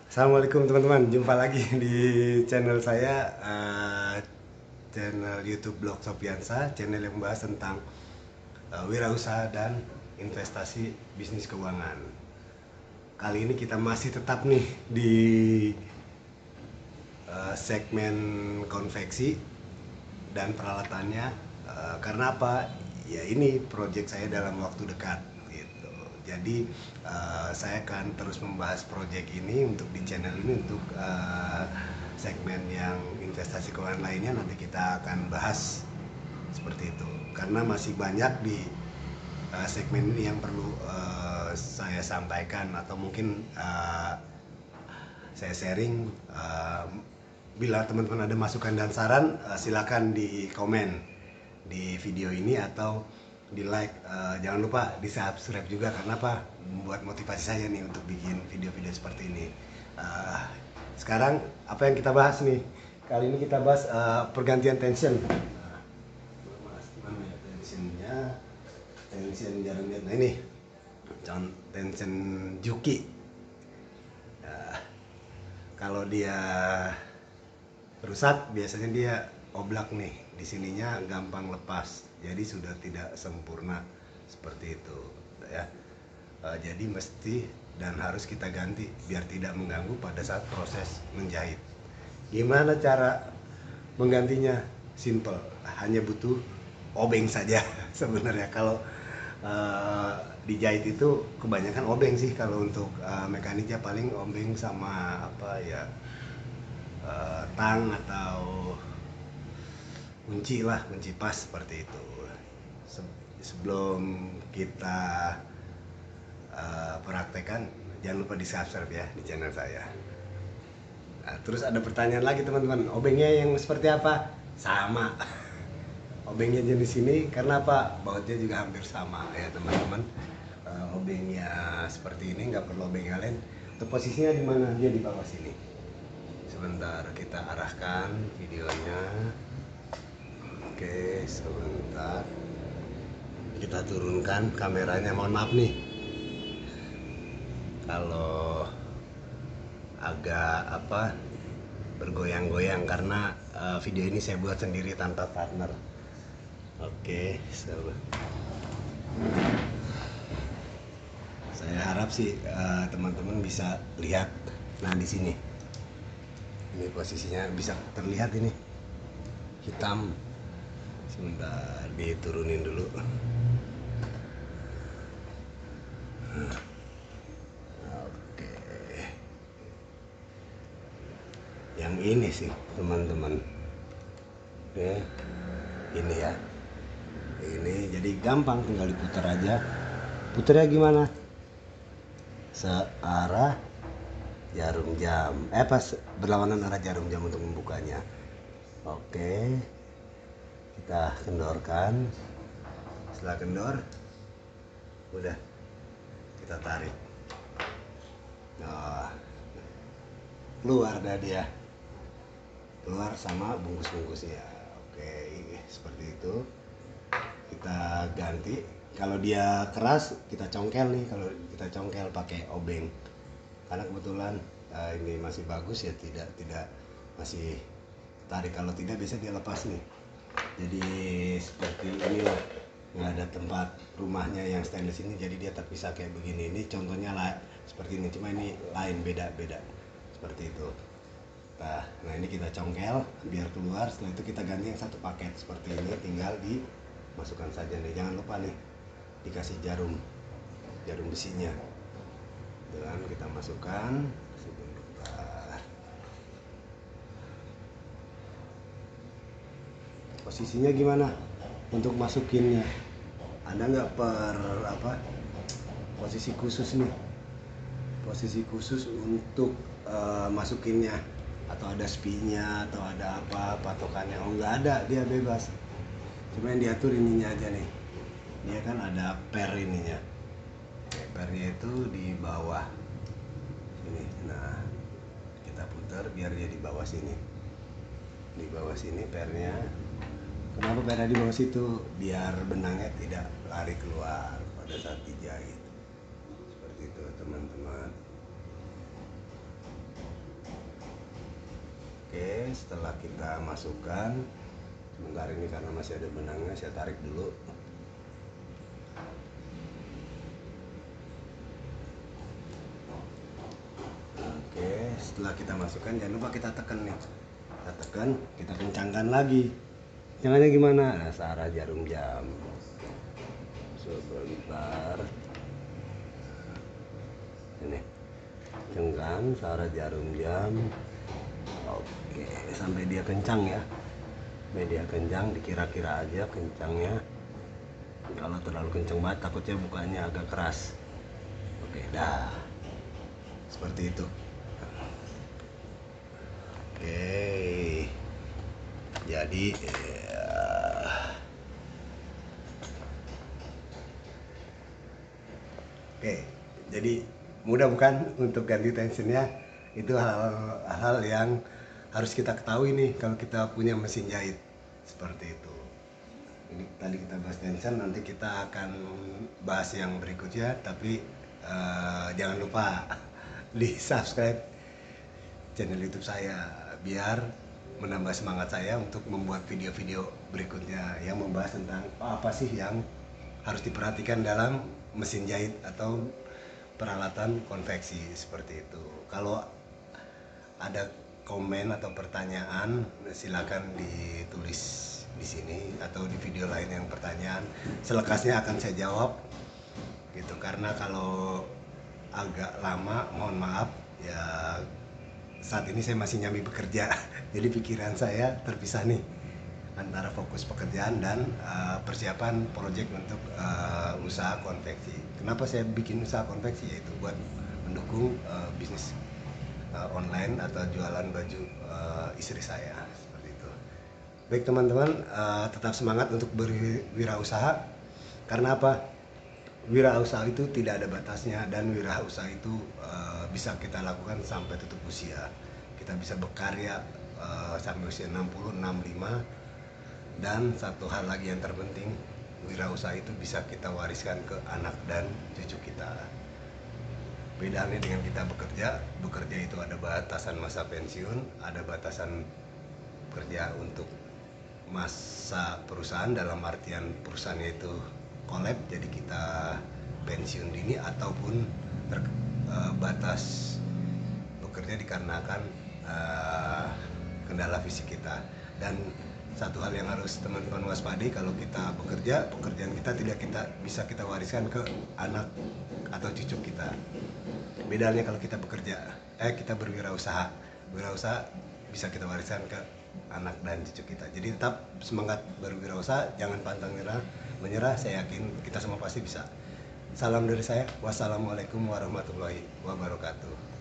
Assalamualaikum teman-teman, jumpa lagi di channel saya, channel YouTube Blog Sopiansa, channel yang membahas tentang wirausaha dan investasi bisnis keuangan. Kali ini kita masih tetap nih di segmen konveksi dan peralatannya, karena apa? Ya ini project saya dalam waktu dekat gitu. Jadi saya akan terus membahas project ini untuk di channel ini untuk segmen yang investasi keuangan lainnya nanti kita akan bahas seperti itu. Karena masih banyak di segmen ini yang perlu saya sampaikan atau mungkin saya sharing. Bila teman-teman ada masukan dan saran, silakan di komen di video ini atau di like. Jangan lupa di subscribe juga, karena apa? Membuat motivasi saya nih untuk bikin video-video seperti ini. Sekarang apa yang kita bahas nih? Kali ini kita bahas pergantian tension. Gimana ya tensionnya? Tension jarumnya. Nah ini tension Juki. Kalau dia rusak biasanya dia oblak nih, di sininya gampang lepas, jadi sudah tidak sempurna seperti itu ya. Jadi mesti dan harus kita ganti biar tidak mengganggu pada saat proses menjahit. Gimana cara menggantinya? Simple, hanya butuh obeng saja sebenarnya. Kalau dijahit itu kebanyakan obeng sih. Kalau untuk mekaniknya paling obeng sama apa ya, tang atau kunci lah, kunci pas seperti itu. Sebelum kita praktekkan, jangan lupa di subscribe ya di channel saya. Nah, terus ada pertanyaan lagi teman-teman, obengnya yang seperti apa? Sama. Obengnya jenis ini karena apa? Bautnya juga hampir sama ya teman-teman. Obengnya seperti ini, nggak perlu obeng yang lain. Untuk posisinya di mana? Dia di bawah sini. Sebentar kita arahkan videonya. Oke, sebentar kita turunkan kameranya. Mohon maaf nih kalau agak apa bergoyang-goyang, karena video ini saya buat sendiri tanpa partner. Oke, saya harap sih teman-teman bisa lihat. Nah di sini ini posisinya bisa terlihat, ini hitam. Sebentar diturunin dulu. Oke, yang ini sih teman-teman. Oke, ini ya, ini jadi gampang, tinggal diputar aja. Putarnya gimana? Searah jarum jam, pas berlawanan arah jarum jam untuk membukanya. Oke, kita kendorkan. Setelah kendor, udah kita tarik. Nah, keluar dah dia, keluar sama bungkus-bungkusnya. Oke, seperti itu. Kita ganti. Kalau dia keras kita congkel nih, kalau kita congkel pakai obeng. Karena kebetulan ini masih bagus ya, tidak masih tarik. Kalau tidak biasanya dia lepas nih. Jadi seperti ini lah, nggak ada tempat rumahnya yang stainless ini, jadi dia terpisah kayak begini. Ini contohnya lah seperti ini, cuma ini lain, beda seperti itu. Nah ini kita congkel biar keluar. Setelah itu kita ganti yang satu paket seperti ini, tinggal dimasukkan saja nih. Jangan lupa nih dikasih jarum besinya, dan kita masukkan sebentar. Posisinya gimana untuk masukinnya? Ada nggak posisi khusus nih, posisi khusus untuk masukinnya, atau ada spinya atau ada apa patokannya? Oh nggak ada, dia bebas. Cuma yang diatur ininya aja nih, dia kan ada per ininya. Pernya itu di bawah ini. Nah kita putar biar dia di bawah sini, di bawah sini pernya. Kenapa pernya di bawah situ? Biar benangnya tidak lari keluar pada saat dijahit. Seperti itu teman-teman. setelah kita masukkan, sebentar ini karena masih ada benangnya, saya tarik dulu. Oke, setelah kita masukkan jangan lupa kita tekan nih. Kita tekan, kita kencangkan lagi. Kencangkannya gimana? Nah, searah jarum jam. Sebentar. Ini. Kencangkan searah jarum jam. Oke, sampai dia kencang ya. Sampai dia kencang, dikira-kira aja kencangnya. Kalau terlalu kencang banget takutnya bukanya agak keras. Oke, dah. Seperti itu. Oke. Jadi Oke, jadi mudah bukan untuk ganti tensionnya? Itu hal-hal yang harus kita ketahui nih kalau kita punya mesin jahit seperti itu. Ini tadi kita bahas tension, nanti kita akan bahas yang berikutnya, tapi jangan lupa di subscribe channel YouTube saya biar menambah semangat saya untuk membuat video-video berikutnya yang membahas tentang apa sih yang harus diperhatikan dalam mesin jahit atau peralatan konveksi seperti itu. Kalau ada komen atau pertanyaan silakan ditulis di sini atau di video lain yang pertanyaan, selekasnya akan saya jawab gitu. Karena kalau agak lama mohon maaf ya, saat ini saya masih nyambi bekerja jadi pikiran saya terpisah nih antara fokus pekerjaan dan persiapan proyek untuk usaha konveksi. Kenapa saya bikin usaha konveksi? Yaitu buat mendukung bisnis online atau jualan baju istri saya seperti itu. Baik teman-teman, tetap semangat untuk berwirausaha. Karena apa? Wirausaha itu tidak ada batasnya, dan wirausaha itu bisa kita lakukan sampai tutup usia. Kita bisa berkarya sampai usia 60, 65. Dan satu hal lagi yang terpenting, wirausaha itu bisa kita wariskan ke anak dan cucu kita. Bedanya dengan kita bekerja itu ada batasan masa pensiun, ada batasan kerja untuk masa perusahaan, dalam artian perusahaannya itu kolab, jadi kita pensiun dini, ataupun batas bekerja dikarenakan kendala fisik kita. Dan satu hal yang harus teman-teman waspadai, kalau kita bekerja, pekerjaan kita tidak bisa kita wariskan ke anak atau cucu kita. Bedanya kalau kita kita berwirausaha bisa kita wariskan ke anak dan cucu kita. Jadi tetap semangat berwirausaha, jangan pantang menyerah. Saya yakin kita semua pasti bisa. Salam dari saya, wassalamualaikum warahmatullahi wabarakatuh.